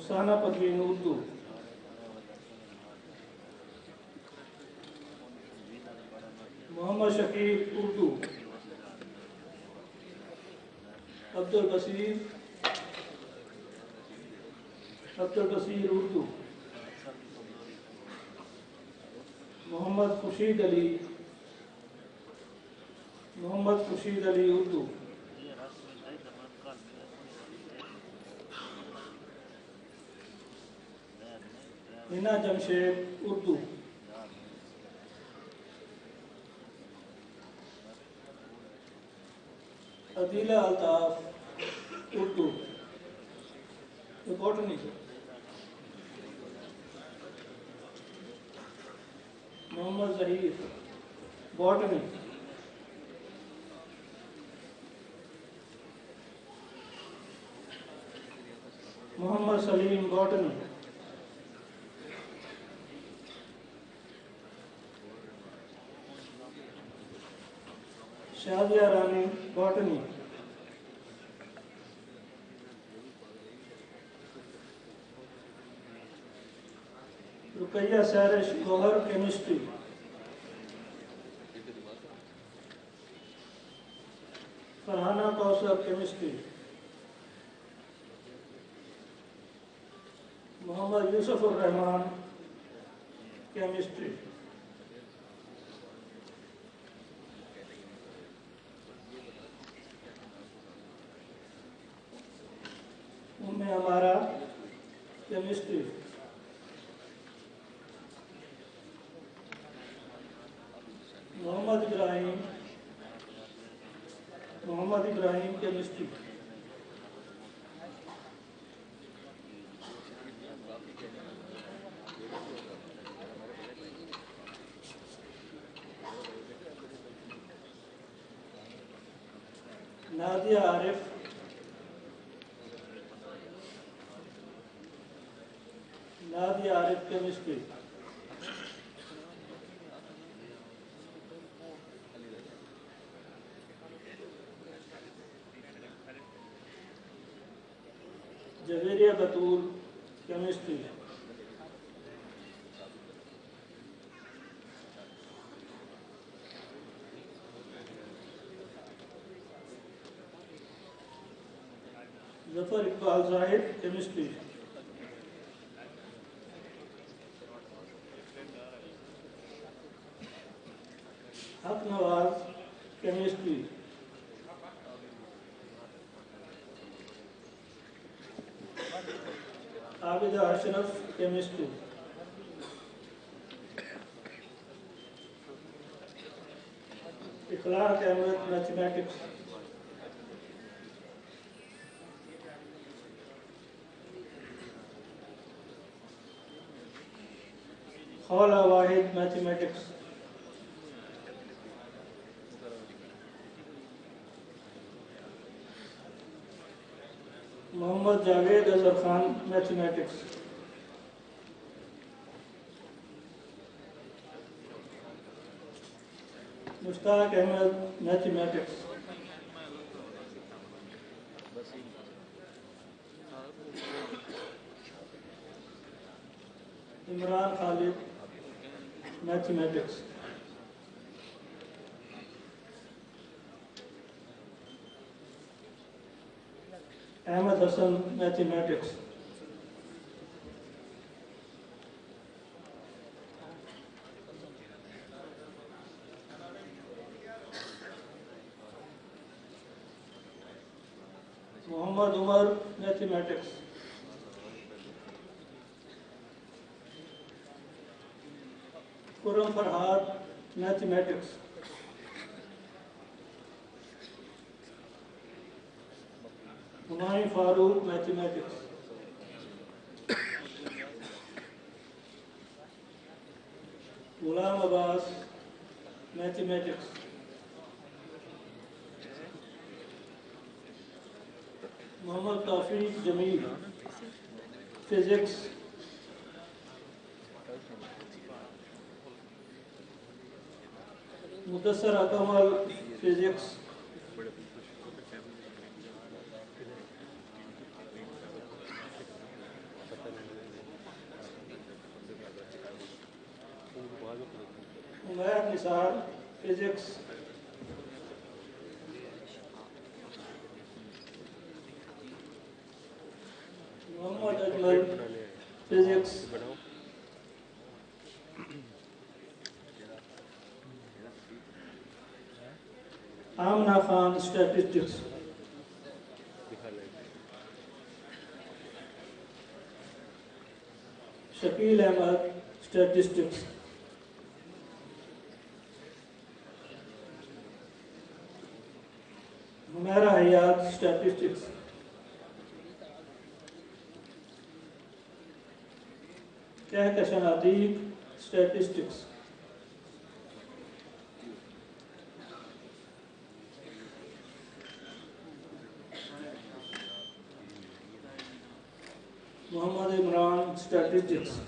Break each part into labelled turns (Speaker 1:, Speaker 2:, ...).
Speaker 1: رخسانہ پروین اردو، محمد شکیل اردو، عبدالبصیر اردو، محمد خورشید علی اردو، حنا Jamshed Urdu, Adeela Altaf Urdu, botany, محمد Zaheer botany, محمد سلیم botany, Shadia رانی botany, Ruqaiya سیرش گوہر chemistry, Farhana کوثر chemistry, محمد یوسف الرحمان chemistry, ہمارا chemistry, محمد ابراہیم chemistry, Nadia عارف chemistry, Javeria بطول chemistry, ظفر اقبال زاہد chemistry, حق نواز chemistry, Abida اشرف chemistry, اخلاق Ahmad mathematics, خولا واحد mathematics, محمد Javed Azhar Khan mathematics, Mushtaq Ahmed mathematics, Imran Khalid mathematics, Ahmed Hassan mathematics, Muhammad Umar mathematics, Khurram Farhat mathematics, Humayun Farooq mathematics, Ghulam Abbas mathematics, Muhammad Taufiq Jamil physics, Mudassar Akmal physics, Umair Nisar physics, Muhammad Ajmal physics, Amna Khan statistics, Shakeel Ahmed statistics, Humaira Hayat statistics, Kehkashan Ateeq statistics, Muhammad Imran statistics,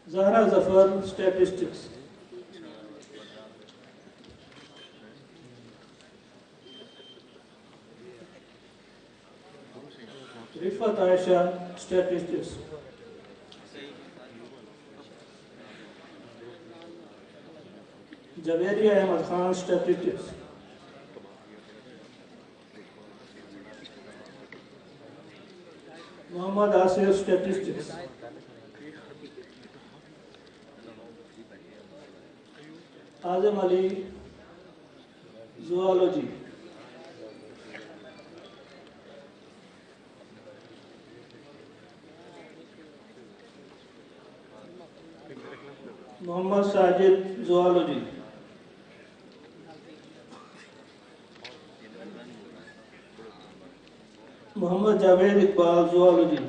Speaker 1: Zahra Zafar statistics, Rifat Ayesha statistics, Javeria Ahmed Khan statistics, Muhammad Asif statistics, Azam Ali zoology, Muhammad Sajid zoology, محمد Javed Iqbal zoology,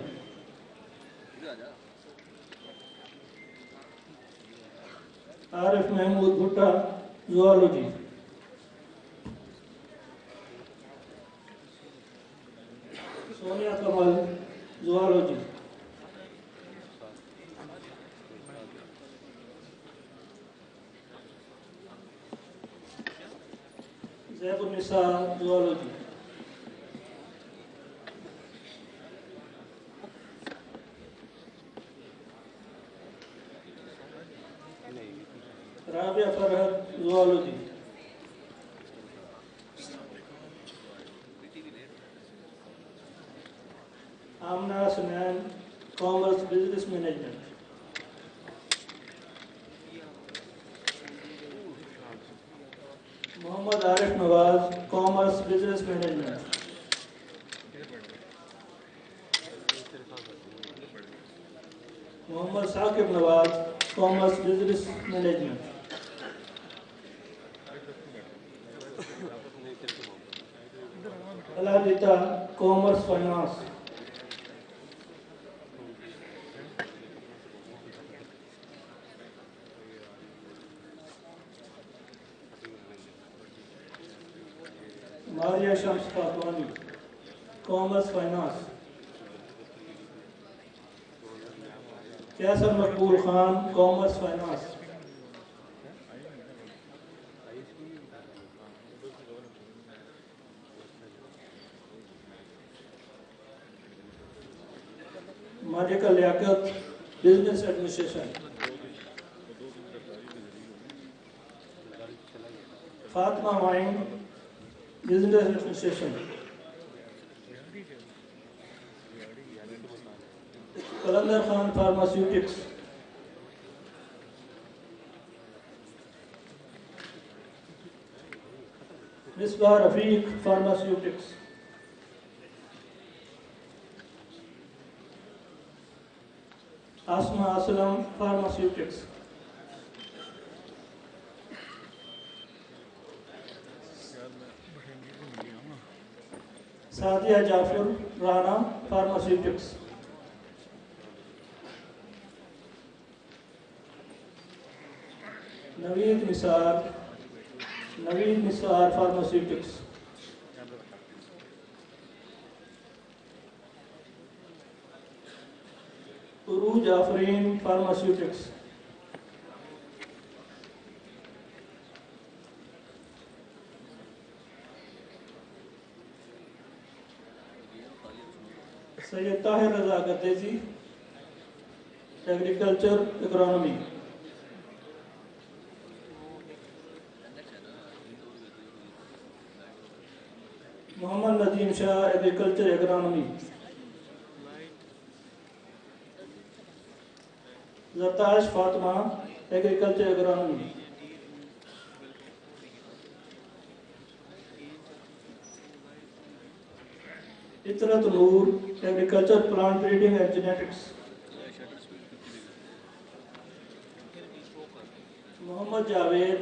Speaker 1: Arif Mehmood Bhatta zoology, Sonia Kamal zoology, Zeb Unnisa zoology, Rabia Farhat zoology, Amna Sanain commerce business management, Muhammad Arif Nawaz commerce business management, Muhammad Saqib Nawaz commerce business management, Alalita commerce finance, Maria Shams Khatwani commerce finance, Kaiser Maqbool Khan commerce finance, Malika Liaquat business administration, Fatima Moin business administration, Qalandar Khan pharmaceutics, Misbah Rafiq pharmaceutics, Asma Aslam pharmaceutics, Sadia Jafar Rana pharmaceutics, Naveed Nisar فارماسیوٹکس، عروج Afreen pharmaceutics, Syed Tahir Raza Gardezi agriculture economy. Muhammad Nadeem Shah agriculture economy. Zartash Fatima agriculture economy. Itrat Noor agriculture plant breeding and genetics. Muhammad Javed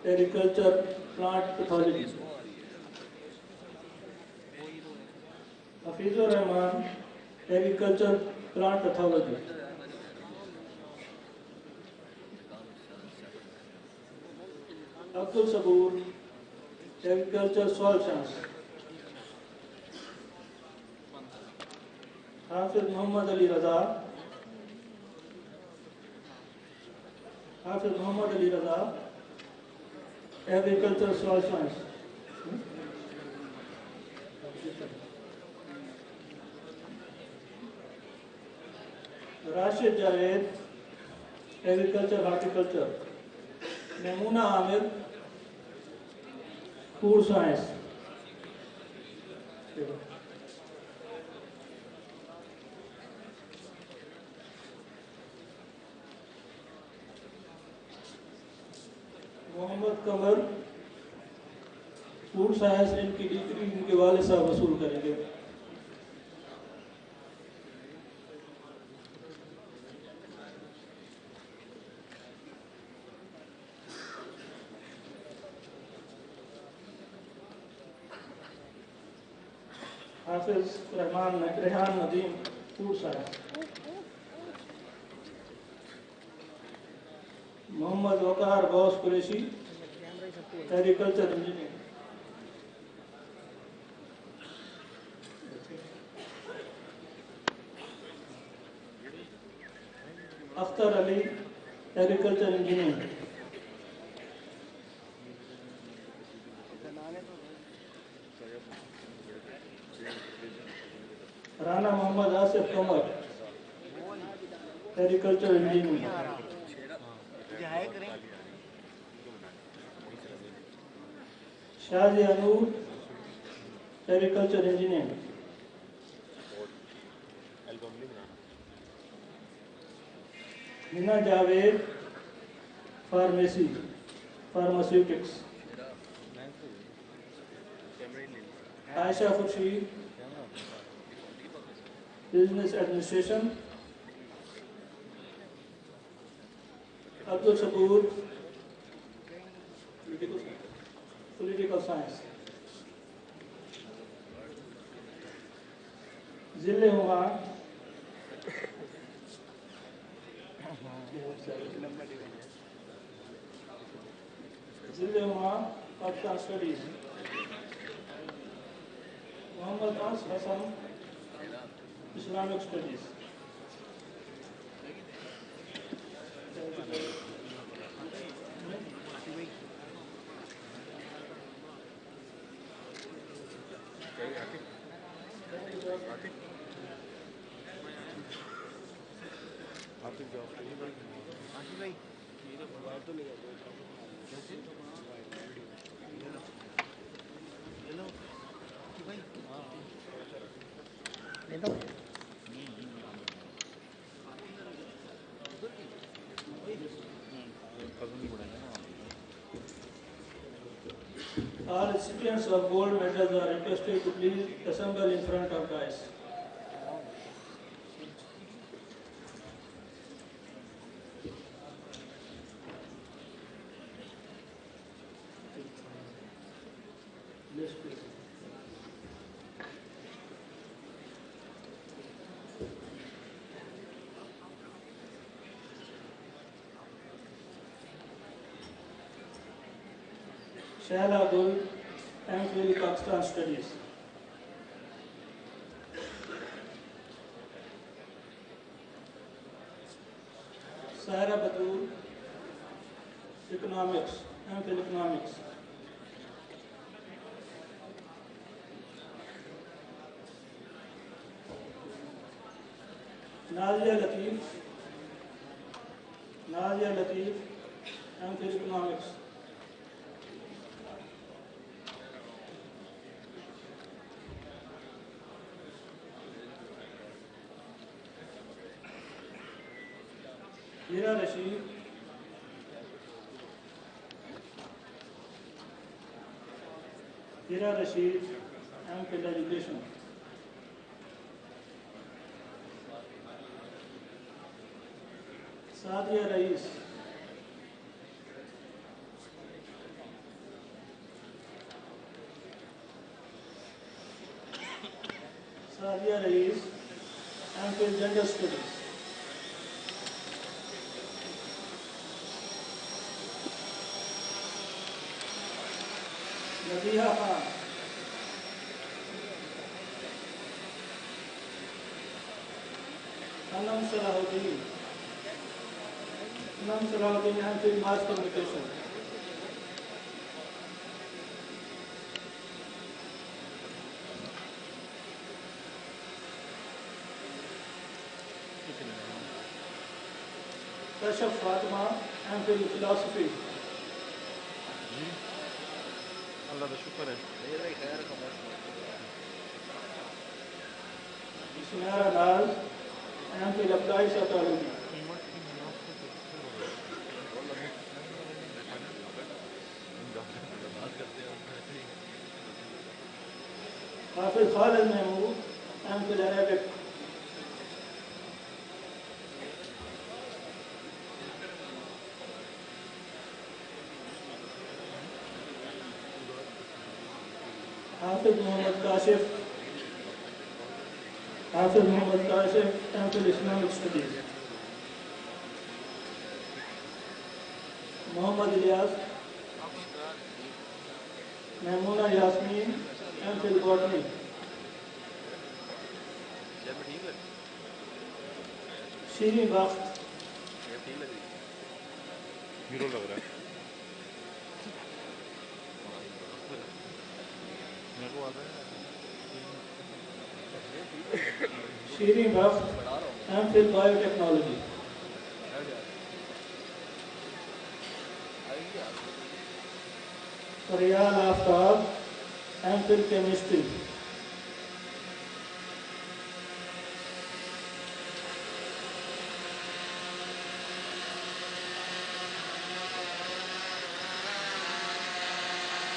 Speaker 1: agriculture plant pathology. Hafeez Urrehman agriculture plant pathology. Abdul Saboor agriculture soil science. Hafiz Muhammad Ali Raza agriculture soil science. Rashid Javed agriculture horticulture. Maimoona Amir food science. Muhammad Qamar food science. ان کی degree ان کے والد صاحب وصول کریں گے. Hafiz Rehan Nadeem food science. Muhammad Waqar Ghaus Qureshi agriculture engineer. Akhtar Ali agriculture engineer. Rana Muhammad Asif Qamar agriculture engineer. Shazia Noor agriculture engineer. Hina Javed pharmaceutics. Ayesha Khurshid business administration. Abdus Saboor political science. Zil Huma Pakistan studies. Muhammad Anas Hassan Islamic studies. All recipients of gold medals are requested to please assemble in front of dais. Shaila Gul, MPhil Pakistan Studies. Saira Batul, Economics, MPhil Economics. Nazia Latif M.Phil Economics. ہیرا Rashid M.Phil Education. Sadia رئیس M.Phil Gender Studies. Nabiha Khan انم صلاح الدین M.Phil Mass Communication. کشف Fatima M.Phil Philosophy.
Speaker 2: اللہ کا شکر ہے.
Speaker 1: سمیرہ ناز M.Phil Applied Psychology. حافظ خالد Mahmood M.Phil Arabic. حافظ محمد Kashif M.Phil Islamic Studies. محمد Ilyas Maimuna Yasmin M.Phil Botany. شیریں بخت
Speaker 2: ہیرو لگ رہا ہے. M.Phil Biotechnology. Real Aftab M.Phil Chemistry.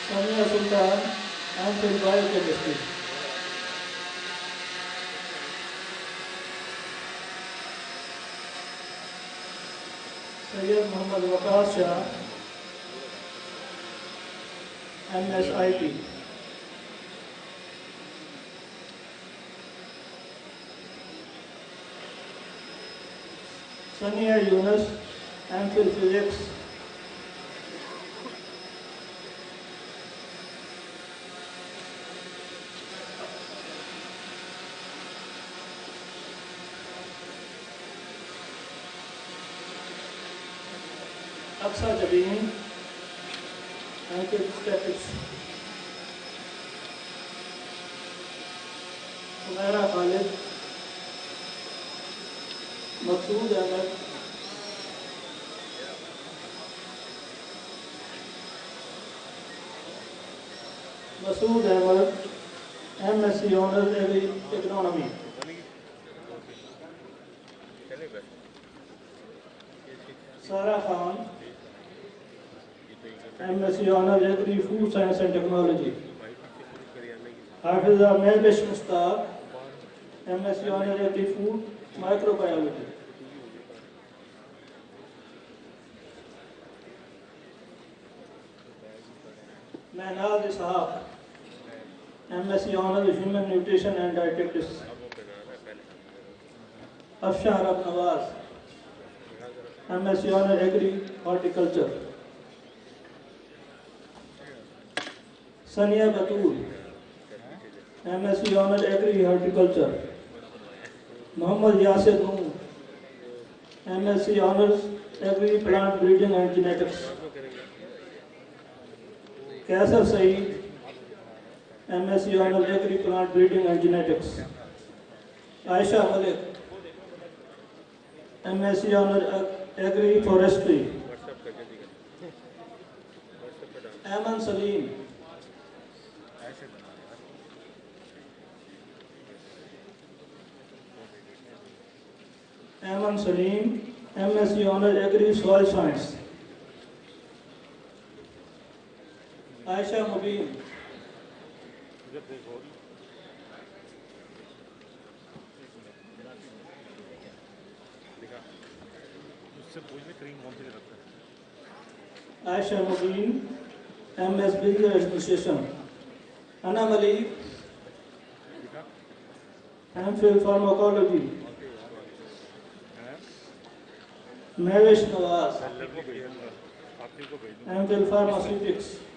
Speaker 2: Sumaiya Sultan M.Phil Biochemistry. Syed Muhammad Waqas Shah M.SIT. Sania Yunus M.Phil Physics. Aqsa Jabeen M.Phil Statistics. Sameera Khalid Maqsood Ahmad M.Sc Honors Agronomy. Sara Khan M.Sc Honors Agri Food Science and Technology. Hafiza Mehwish Mushtaq M.Sc Honors Agri Food Microbiology. Mahnaz Ishaq M.Sc Honors Human Nutrition and Dietetics. Afshan Arab Nawaz M.Sc Honors Agri Horticulture. Sania بطول M.Sc Honors Agri Horticulture. Muhammad Yasir Noor M.Sc Honors Agri Plant Breeding and Genetics. کیسر سعید M.Sc Honors Agri Plant Breeding and Genetics. Aisha Malik MSc Honor Agri-Forestry. Aman Salim. Aman Salim, MSc Honor Agri-Soil Science. Aisha Mubin. Aisha Mubin, MS Business Administration. Anna Malik, MPhil Pharmacology. Mavish Nawaz, MPhil Pharmaceutics.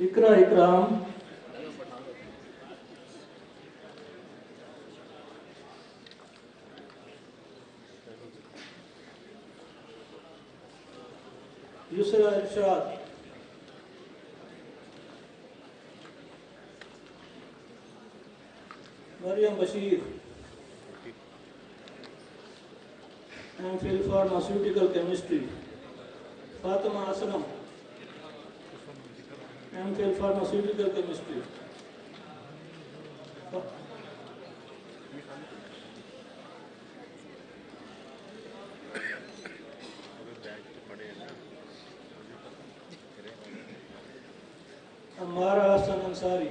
Speaker 2: Ikra Ikram, Yusra Irshad, Maryam Bashir, MPhil Pharmaceutical Chemistry. Fatima Aslam, MPhil Pharmaceutical Chemistry. Amara Hassan Ansari,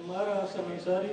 Speaker 2: Amara Hassan Ansari,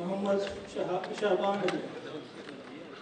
Speaker 2: Muhammad Shahban Ali,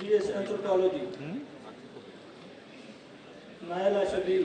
Speaker 2: BS Anthropology. Naila Shabir,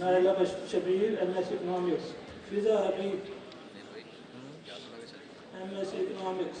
Speaker 2: Naila Shabir, MS Economics. Fiza Habib, MS Economics.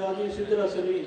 Speaker 2: Jadi Sidra Salim,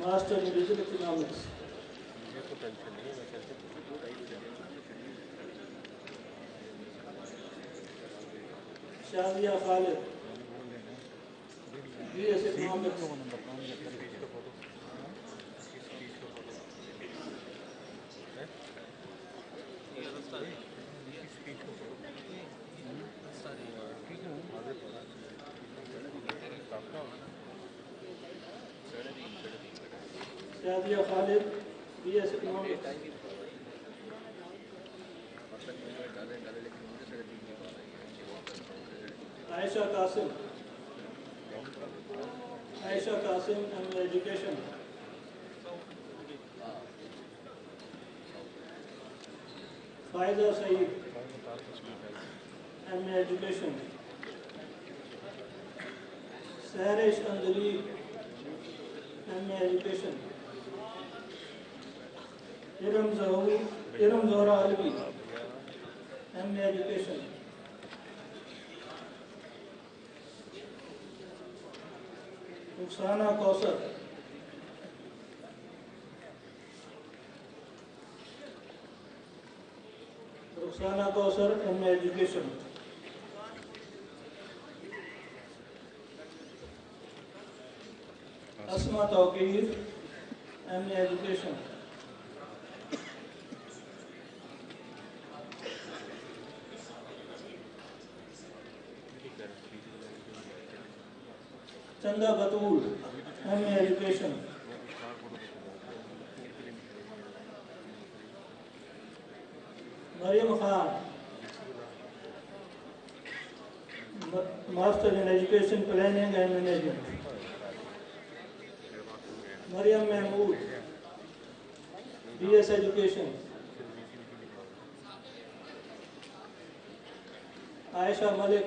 Speaker 2: Master in Digital Economics. Shazia Khalid, BS Economics. Shazia Khalid, BS Economics. Aisha Qasim, MA Education. Faiza Saeed, MA Education. Sahrish Anjali, MA Education. Iram Zohra Alvi, MA Education. Rukhsana Kausar, MA Education. Asma Tawqir, MA Education. Chanda Batul, MA Education. Mariam Khan, Master in Education Planning and Management. Mariam Mahmood, BS Education. Aisha Malik,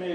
Speaker 2: MA,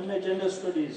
Speaker 2: MA Gender Studies,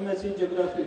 Speaker 2: MSc Geography,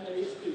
Speaker 2: MA History,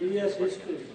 Speaker 2: BS History,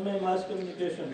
Speaker 2: MA Mass Communication,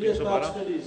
Speaker 2: BS Park
Speaker 3: 0312
Speaker 2: Studies,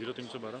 Speaker 3: 0312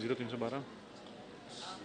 Speaker 3: 0312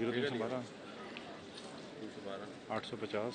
Speaker 3: 0312 850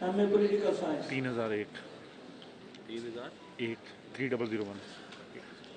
Speaker 2: MA Political Science,
Speaker 3: 3001 3001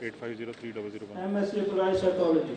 Speaker 3: 0312850301
Speaker 2: MSc Applied Psychology,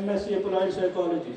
Speaker 2: MSc Applied Psychology,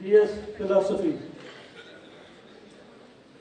Speaker 2: BS Philosophy,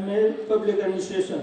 Speaker 2: MA Public Administration,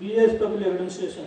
Speaker 2: BS Public Administration,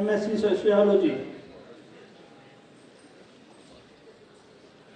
Speaker 2: MSc Sociology,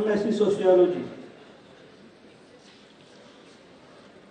Speaker 2: MSc Sociology,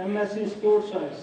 Speaker 2: MSc Sports Science,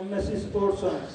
Speaker 2: MSc Sports Science,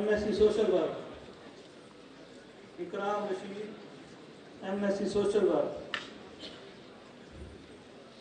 Speaker 2: MSc Social Work, MSc Social Work,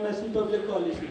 Speaker 2: MSc Public Policy,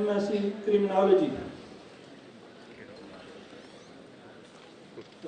Speaker 2: MSc Criminology,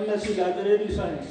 Speaker 2: MSc Library Science,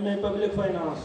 Speaker 2: MA Public Finance,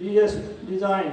Speaker 2: BS Design,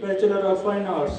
Speaker 2: Bachelor of Fine Arts,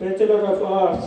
Speaker 2: Bachelor of Arts,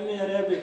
Speaker 2: MA Arabic,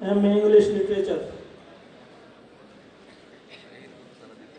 Speaker 2: MA English Literature,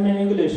Speaker 2: MA English,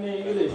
Speaker 2: MA English,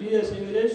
Speaker 2: BS English,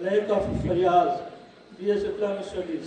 Speaker 2: Malaika Faryaz, BS Islamic Studies.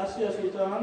Speaker 2: Asya Sultan,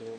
Speaker 3: 2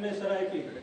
Speaker 2: MA Saraiki.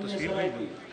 Speaker 2: MA Saraiki.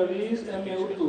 Speaker 2: Ravis, MA Urdu.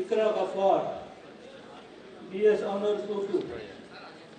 Speaker 2: Ikra Ghaffar, BS Honors Urdu.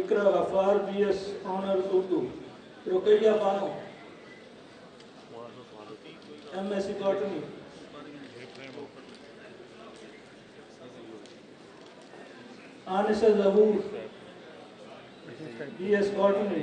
Speaker 2: Ikra Ghaffar, BS Honors Urdu. Ruqayya Banu, MSc Botany. Anisa Zahoor, BS Botany.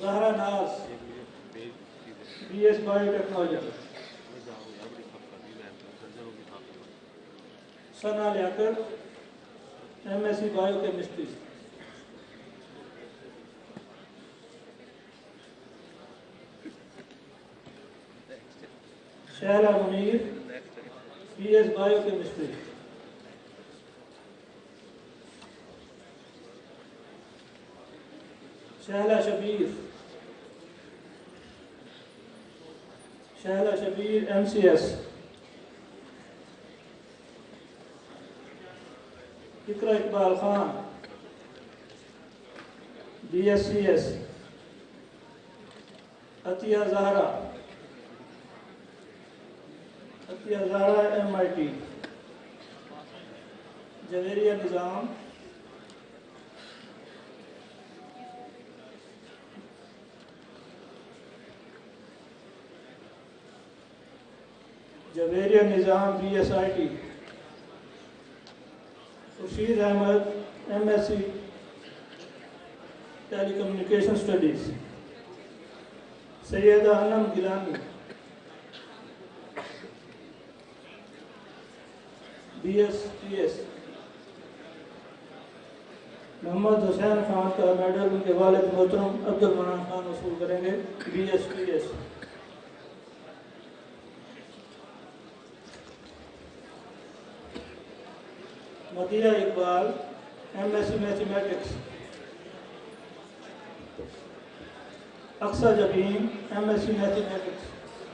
Speaker 2: Zahra Naz, BS Biotechnology. Sana Liaquat, MSc Biochemistry. Shahla Munir, BS Biochemistry. Shahla Shabir, MCS. Ikra Iqbal Khan, BSCS. Atiya Zahra, MIT. Javeria Nizam, BSIT. Rashid Ahmed, MSc Telecommunication Studies. Sayyeda Anam Gilani, BSTS. محمد حسین خان کا medal ان کے والد محترم عبد المنان خان وصول کریں گے BSTS. Madhya Iqbal MSc Mathematics. اقصی جبین MSc Mathematics.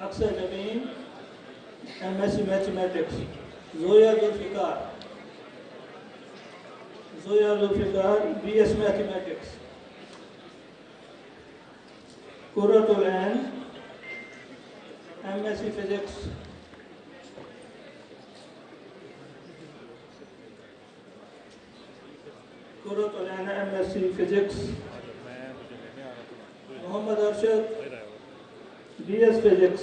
Speaker 2: اقصی جبین MSc Mathematics. Zoya Zulfiqar BS Mathematics. قرۃ العین MSc Physics. قرۃ العین MSc Physics. Muhammad Arshad BS Physics.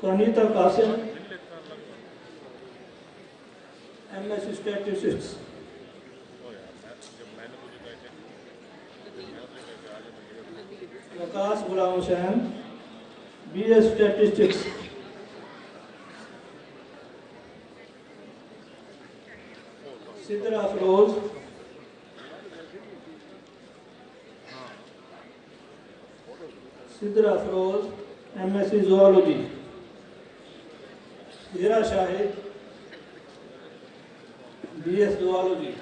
Speaker 2: Kanita Qasim MSc Statistics. Waqas Ghulam Hussain BS Statistics. Sidra Afroz MSc Zoology. Hira Shahid BS Zoology.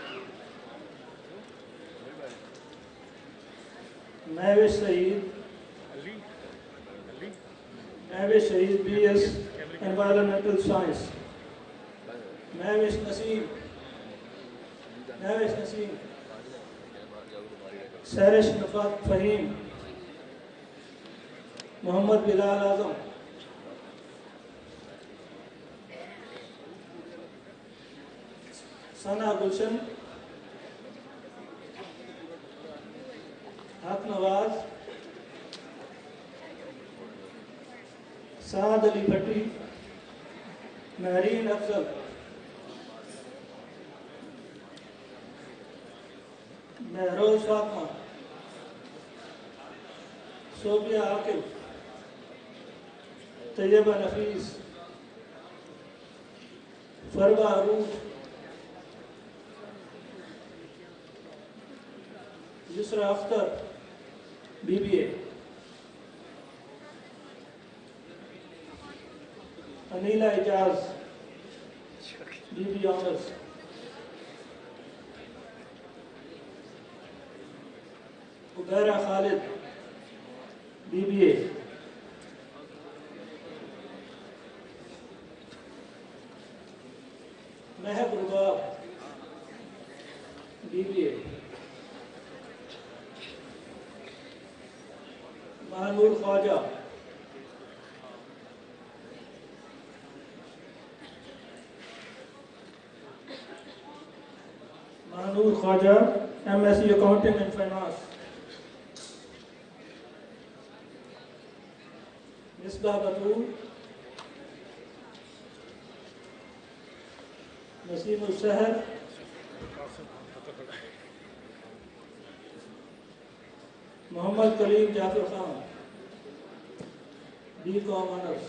Speaker 2: Mehwish Saeed BS Environmental Science. Mehwish Naseem Sarish Nafat Fahim. Muhammad Bilal Azam. Sana Gulshan. Haq Nawaz. Saad Ali Bhatti. Mehreen Afzal. Mehroz Fatima, Sofia Aqil, Taiba Nafees, Farba Urooj, Yusra Akhtar BBA، Aneela Ijaz BB honours, Abeera Khalid BBA، Mehak Rubab BBA، Mahnoor Khawaja, MSc Accounting and Finance، Misbah Batool, Naseem Ussahar, Muhammad Kaleem Jafar Khan BCom honours,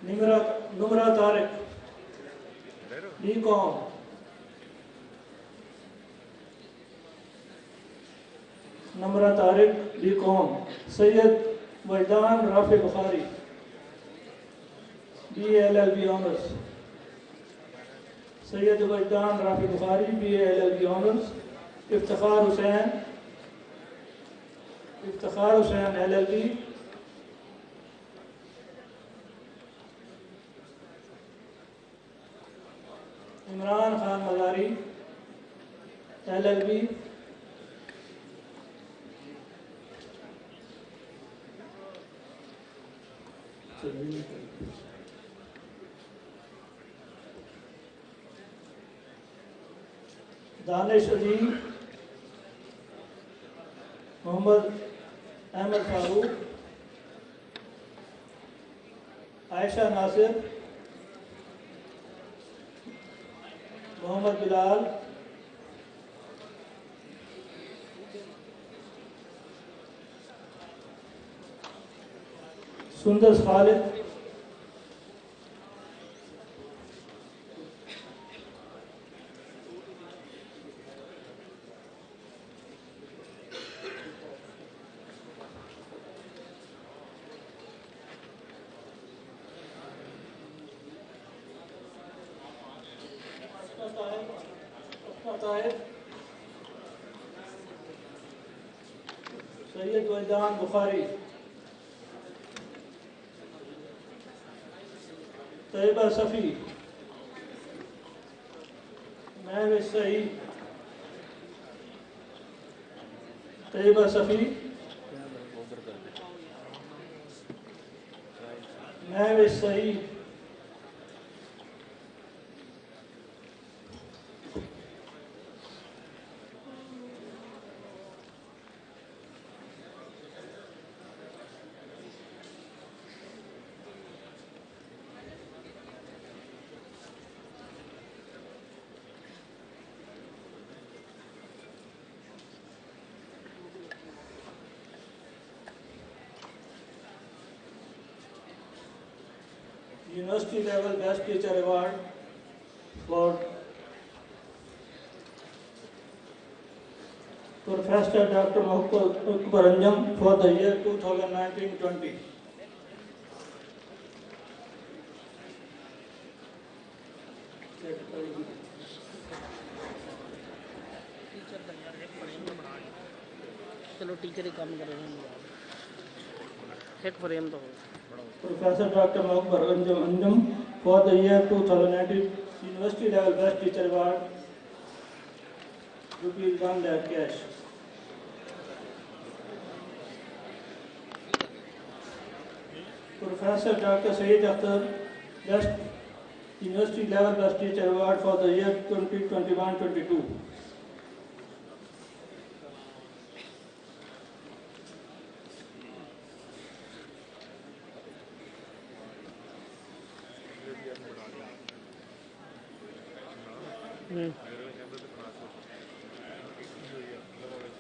Speaker 2: Nimra Tariq BCom، BCom، Syed Wijdan Rafay Bukhari BA/LLB honours, Syed Wijdan Rafay Bukhari BA/LLB honours, Iftikhar Hussain LLB، Imran Khan Mazari LLB، Danish Azeem, Muhammad Ahmed Farooq, Ayesha Nasir, Muhammad Bilal, Sundus Khalid, سید وجدان بخاری، طیبہ صفی، مہوش سعید، طیبہ صفی، مہوش سعید، University level best teacher award for Professor Dr. Akbar Anjum for the year 2019-20.
Speaker 4: چلو teacher ہی کام کرے گا ایک frame تو
Speaker 2: Professor Dr. Akbar Anjum for the year 2019 University level best teacher award, ₹1 lakh cash. Professor Dr. Syed Akhtar best University level best teacher award for the year 2021-22.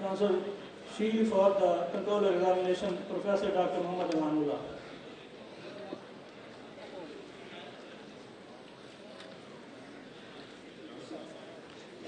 Speaker 2: Chancellor, C for the controller examination, Professor Dr. Muhammad Amanullah.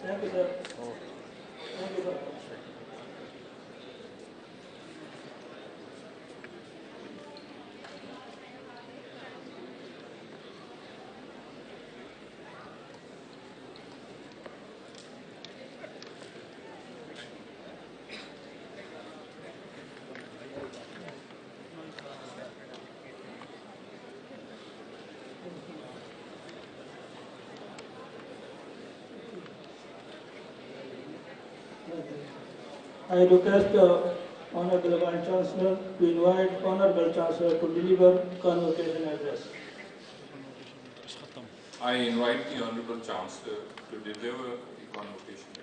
Speaker 2: Thank you, sir. Thank you, sir. I request Honorable Vice Chancellor to invite Honorable Chancellor to deliver convocation address.
Speaker 5: I invite the Honorable Chancellor to deliver the convocation address.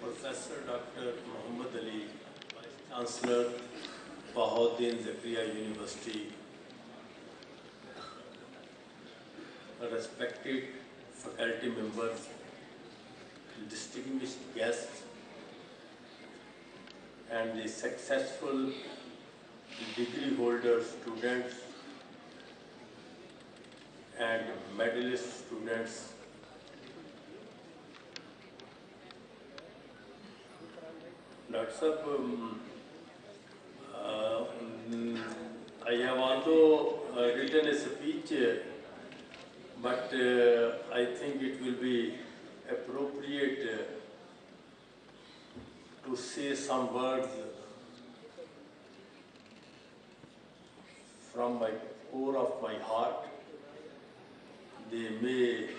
Speaker 6: Professor Dr. Muhammad Ali, Chancellor, Bahauddin Zakariya University, respected faculty members, distinguished guests, and the successful degree holder students and medalist students. Dr. Sahab, I have also written a speech, but I think it will be appropriate to say some words from my core of my heart. They may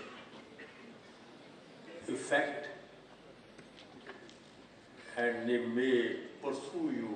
Speaker 6: affect and they may pursue you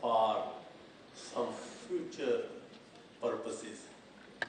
Speaker 6: for some future purposes.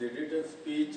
Speaker 6: The written speech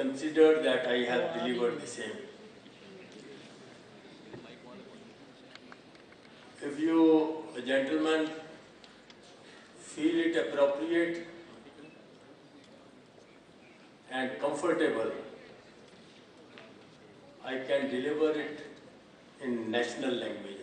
Speaker 6: considered that I have delivered the same. If you, gentlemen, feel it appropriate and comfortable, I can deliver it in national language.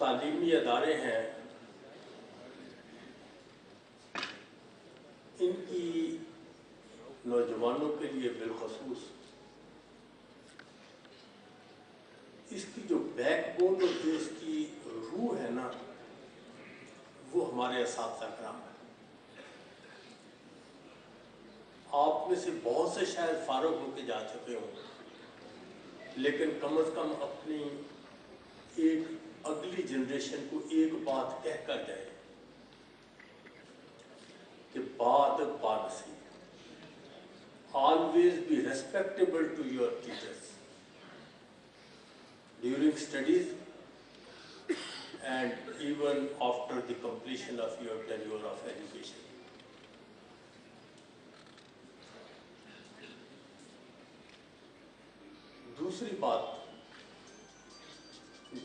Speaker 6: تعلیمی ادارے ہیں ان کی نوجوانوں کے لیے بالخصوص اس کی جو بیک بون اور جو اس کی روح ہے نا وہ ہمارے اساتذہ کرام ہیں. آپ میں سے بہت سے شاید فارغ ہو کے جا چکے ہوں لیکن کم از کم اپنی ایک اگلی جنریشن کو ایک بات کہہ کر جائے کہ بات بانسی always be respectable to your teachers during studies and even after the completion of your tenure of education. دوسری بات،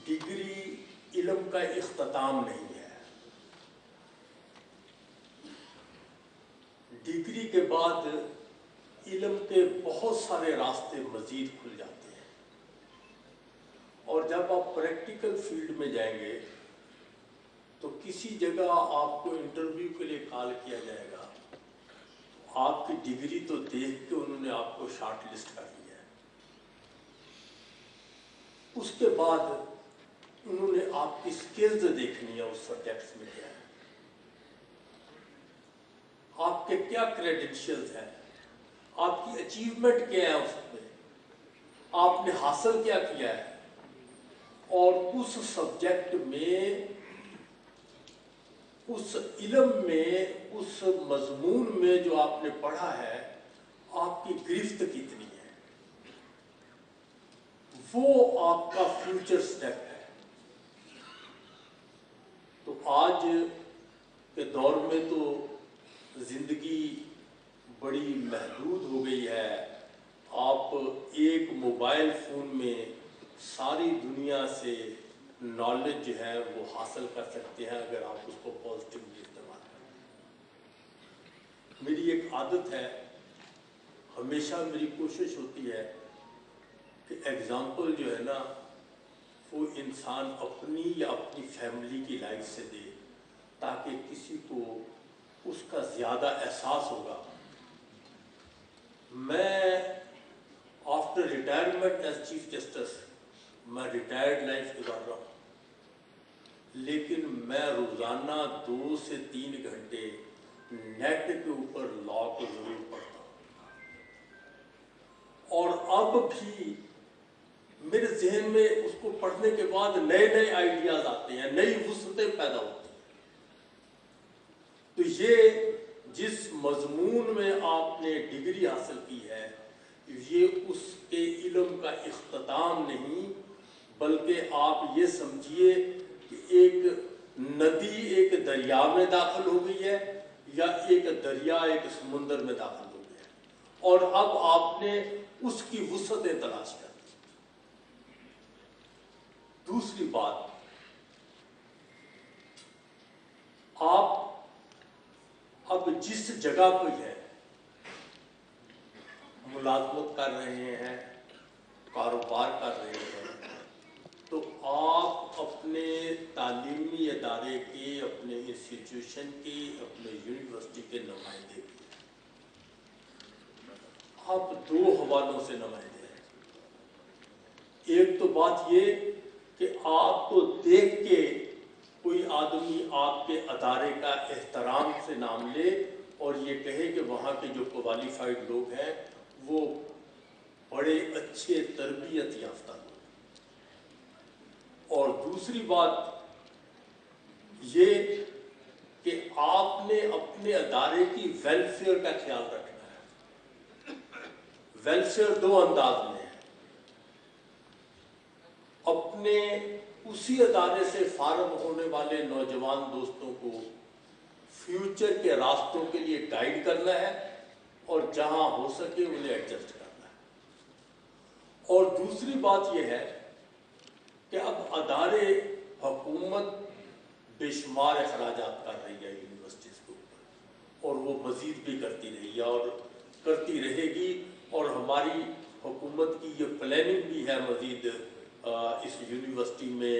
Speaker 6: ڈگری علم کا اختتام نہیں ہے. ڈگری کے بعد علم کے بہت سارے راستے مزید کھل جاتے ہیں اور جب آپ پریکٹیکل فیلڈ میں جائیں گے تو کسی جگہ آپ کو انٹرویو کے لیے کال کیا جائے گا، آپ کی ڈگری تو دیکھ کے انہوں نے آپ کو شارٹ لسٹ کر دیا ہے. اس کے بعد انہوں نے آپ کی سکلز دیکھنی ہے اس سبجیکٹس میں کیا ہے، آپ کے کیا کریڈینشیلز ہیں، آپ کی اچیومنٹ کیا ہے، اس میں آپ نے حاصل کیا کیا ہے، اور اس سبجیکٹ میں، اس علم میں، اس مضمون میں جو آپ نے پڑھا ہے آپ کی گرفت کتنی ہے، وہ آپ کا فیوچر سٹیپ ہے. تو آج کے دور میں تو زندگی بڑی محدود ہو گئی ہے. آپ ایک موبائل فون میں ساری دنیا سے نالج جو ہے وہ حاصل کر سکتے ہیں اگر آپ اس کو پازیٹیولی استعمال کریں. میری ایک عادت ہے، ہمیشہ میری کوشش ہوتی ہے کہ ایگزامپل جو ہے نا وہ انسان اپنی یا اپنی فیملی کی لائف سے دے تاکہ کسی کو اس کا زیادہ احساس ہوگا. میں after retirement as chief justice میں ریٹائرڈ لائف گزار رہا ہوں، لیکن میں روزانہ 2 سے 3 گھنٹے نیٹ کے اوپر لا کو ضرور پڑھتا ہوں، اور اب بھی میرے ذہن میں اس کو پڑھنے کے بعد نئے نئے آئیڈیاز آتے ہیں، نئی وسعتیں پیدا ہوتی ہیں. تو یہ جس مضمون میں آپ نے ڈگری حاصل کی ہے یہ اس کے علم کا اختتام نہیں، بلکہ آپ یہ سمجھیے کہ ایک ندی ایک دریا میں داخل ہو گئی ہے یا ایک دریا ایک سمندر میں داخل ہو گیا ہے، اور اب آپ نے اس کی وسعتیں تلاش کر دی. دوسری بات، آپ اب جس جگہ پہ ہیں، ملازمت کر رہے ہیں، کاروبار کر رہے ہیں، تو آپ اپنے تعلیمی ادارے کے، اپنے انسٹیٹیوشن کے، اپنے یونیورسٹی کے نمائندے کے، آپ 2 حوالوں سے نمائندے ہیں. ایک تو بات یہ کہ آپ کو دیکھ کے کوئی آدمی آپ کے ادارے کا احترام سے نام لے اور یہ کہے کہ وہاں کے جو کوالیفائڈ لوگ ہیں وہ بڑے اچھے تربیت یافتہ لوگ. اور دوسری بات یہ کہ آپ نے اپنے ادارے کی ویلفیئر کا خیال رکھنا ہے. ویلفیئر 2 انداز میں ہے. اپنے اسی ادارے سے فارغ ہونے والے نوجوان دوستوں کو فیوچر کے راستوں کے لیے گائیڈ کرنا ہے اور جہاں ہو سکے انہیں ایڈجسٹ کرنا ہے. اور دوسری بات یہ ہے کہ اب ادارے، حکومت بے شمار اخراجات کر رہی ہے یونیورسٹیز کے اوپر، اور وہ مزید بھی کرتی رہی ہے اور کرتی رہے گی. اور ہماری حکومت کی یہ پلاننگ بھی ہے مزید اس یونیورسٹی میں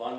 Speaker 6: 1